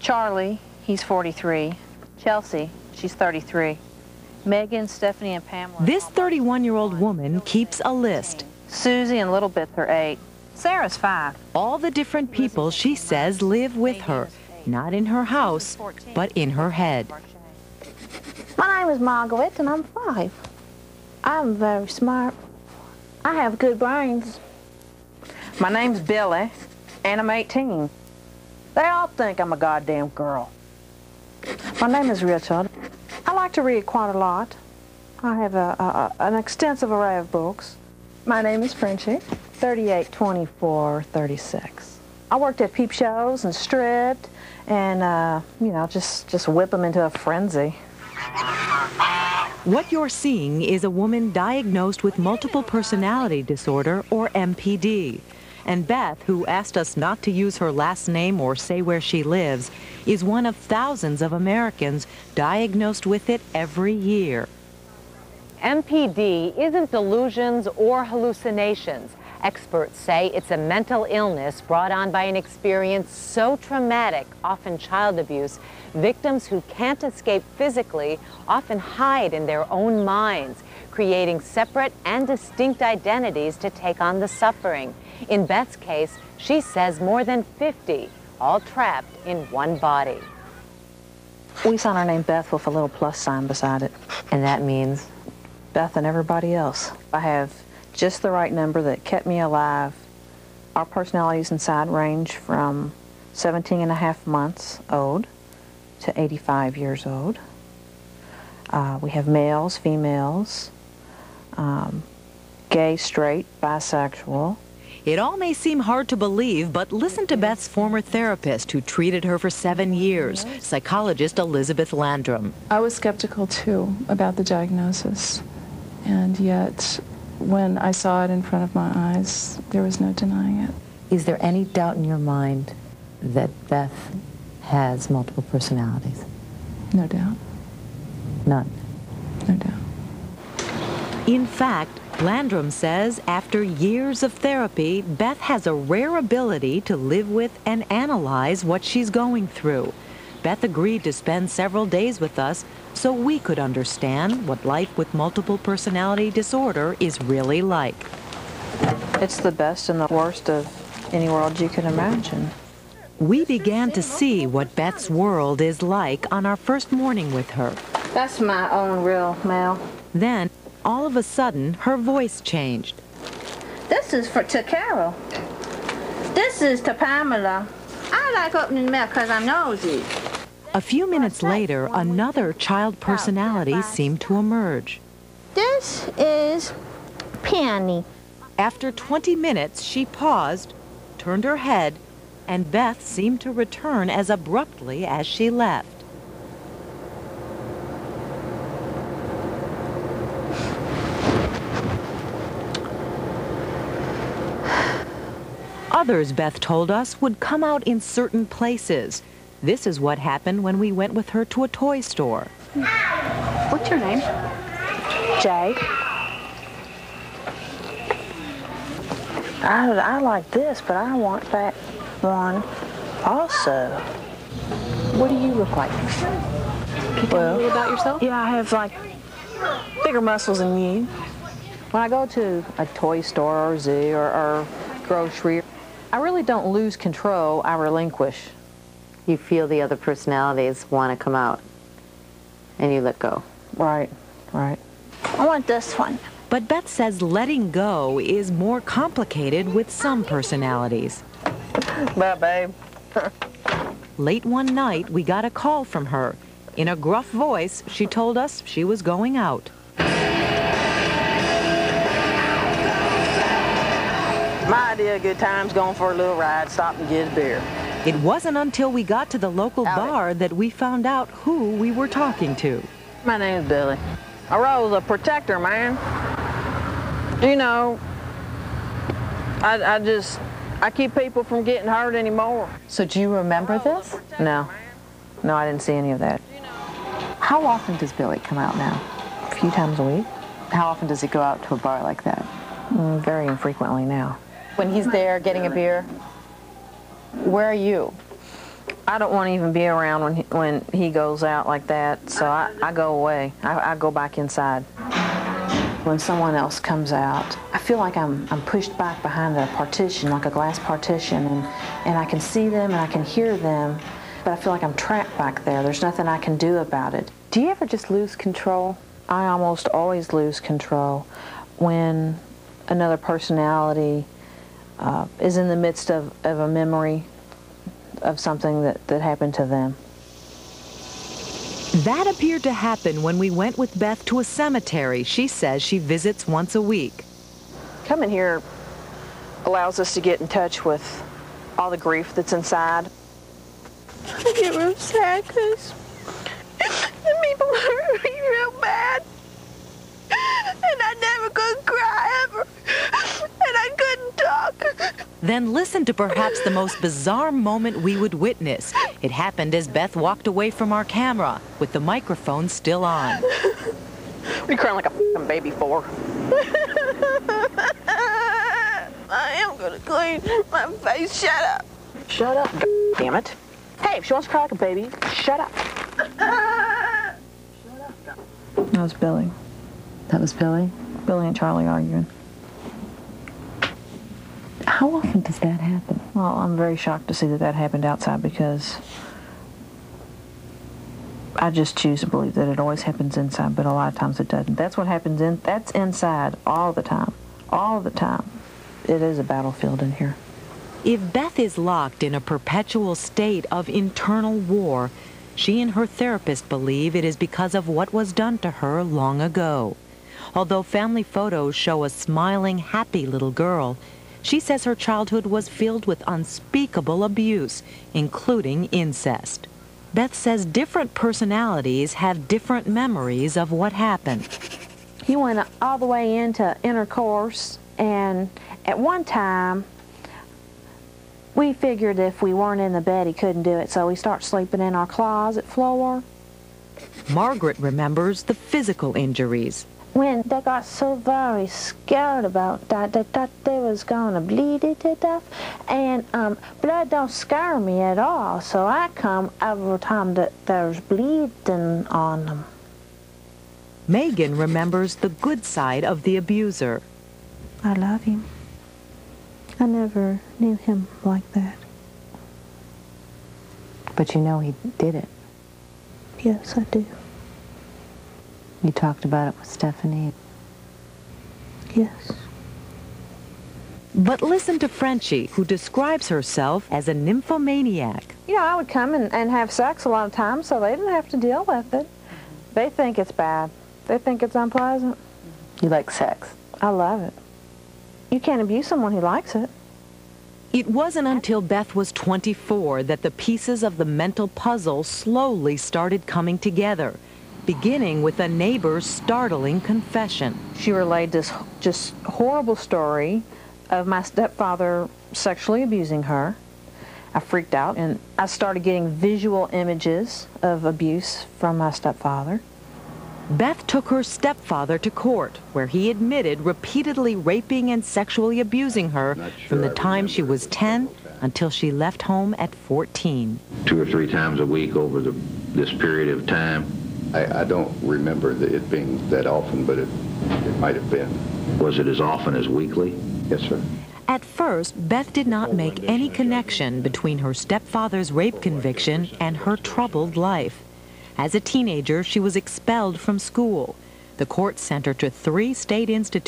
Charlie, he's 43. Chelsea, she's 33. Megan, Stephanie, and Pamela. This 31-year-old woman keeps a list. Susie and Little Bits are 8. Sarah's 5. All the different people she says live with her, not in her house, but in her head. My name is Margaret, and I'm 5. I'm very smart. I have good brains. My name's Billy, and I'm 18. They all think I'm a goddamn girl. My name is Richard. I like to read quite a lot. I have an extensive array of books. My name is Frenchie, 38, 24, 36. I worked at peep shows and stripped and, you know, just whip them into a frenzy. What you're seeing is a woman diagnosed with multiple personality disorder, or MPD. And Beth, who asked us not to use her last name or say where she lives, is one of thousands of Americans diagnosed with it every year. MPD isn't delusions or hallucinations. Experts say it's a mental illness brought on by an experience so traumatic, often child abuse, victims who can't escape physically often hide in their own minds, creating separate and distinct identities to take on the suffering. In Beth's case, she says more than 50, all trapped in one body. We sign our name Beth with a little plus sign beside it. And that means? Beth and everybody else. I have just the right number that kept me alive. Our personalities inside range from 17 and a half months old to 85 years old. We have males, females, gay, straight, bisexual. It all may seem hard to believe, but listen to Beth's former therapist who treated her for 7 years, psychologist Elizabeth Landrum. I was skeptical too about the diagnosis, and yet when I saw it in front of my eyes, there was no denying it. Is there any doubt in your mind that Beth has multiple personalities? No doubt. None? No doubt. In fact, Landrum says after years of therapy, Beth has a rare ability to live with and analyze what she's going through. Beth agreed to spend several days with us so we could understand what life with multiple personality disorder is really like. It's the best and the worst of any world you can imagine. We began to see what Beth's world is like on our first morning with her. That's my own real mail. Then, all of a sudden, her voice changed. This is to Carol. This is to Pamela. I like opening mail because I'm nosy. A few minutes later, another child personality seemed to emerge. This is Penny. After 20 minutes, she paused, turned her head, and Beth seemed to return as abruptly as she left. Others, Beth told us, would come out in certain places. This is what happened when we went with her to a toy store. What's your name? Jay. I like this, but I want that one also. What do you look like? Can you tell me about yourself? Yeah, I have like bigger muscles than you. When I go to a toy store or zoo or grocery, I really don't lose control, I relinquish. You feel the other personalities want to come out, and you let go. Right, right. I want this one. But Beth says letting go is more complicated with some personalities. Bye, babe. Late one night, we got a call from her. In a gruff voice, she told us she was going out. My idea of good time's going for a little ride, stop and get a beer. It wasn't until we got to the local bar that we found out who we were talking to. My name's Billy. I rose a protector, man. You know, I keep people from getting hurt anymore. So do you remember this? No. No, I didn't see any of that. How often does Billy come out now? A few times a week. How often does he go out to a bar like that? Very infrequently now. When he's there getting a beer, where are you? I don't want to even be around when he goes out like that, so I go away. I go back inside. When someone else comes out, I feel like I'm pushed back behind a partition, like a glass partition, and I can see them and I can hear them, but I feel like I'm trapped back there. There's nothing I can do about it. Do you ever just lose control? I almost always lose control when another personality is in the midst of a memory of something that happened to them. That appeared to happen when we went with Beth to a cemetery she says she visits once a week. Coming here allows us to get in touch with all the grief that's inside. I get real sad because the people hurt me real bad. And I never could cry ever. And I couldn't talk. Then listen to perhaps the most bizarre moment we would witness. It happened as Beth walked away from our camera, with the microphone still on. What are you crying like a f***ing baby for? I am gonna clean my face. Shut up. Shut up, damn it. Hey, if she wants to cry like a baby, shut up. That was Billy. That was Billy? Billy and Charlie arguing. How often does that happen? Well, I'm very shocked to see that happened outside because I just choose to believe that it always happens inside, but a lot of times it doesn't. That's what happens that's inside all the time. All the time. It is a battlefield in here. If Beth is locked in a perpetual state of internal war, she and her therapist believe it is because of what was done to her long ago. Although family photos show a smiling, happy little girl, she says her childhood was filled with unspeakable abuse, including incest. Beth says different personalities have different memories of what happened. He went all the way into intercourse, and at one time, we figured if we weren't in the bed, he couldn't do it, so we start sleeping in our closet floor. Margaret remembers the physical injuries. When they got so very scared about that, they thought they was going to bleed it to death. And blood don't scare me at all, so I come every time that there's bleeding on them. Megan remembers the good side of the abuser. I love him. I never knew him like that. But you know he did it. Yes, I do. You talked about it with Stephanie. Yes. But listen to Frenchie, who describes herself as a nymphomaniac. You know, I would come and have sex a lot of times, so they didn't have to deal with it. They think it's bad. They think it's unpleasant. You like sex? I love it. You can't abuse someone who likes it. It wasn't until Beth was 24 that the pieces of the mental puzzle slowly started coming together, beginning with a neighbor's startling confession. She relayed this just horrible story of my stepfather sexually abusing her. I freaked out and I started getting visual images of abuse from my stepfather. Beth took her stepfather to court, where he admitted repeatedly raping and sexually abusing her from the time she was 10 until she left home at 14. 2 or 3 times a week over this period of time. I don't remember it being that often, but it might have been. Was it as often as weekly? Yes, sir. At first, Beth did not make any connection between her stepfather's rape conviction and her troubled life. As a teenager, she was expelled from school. The court sent her to 3 state institutions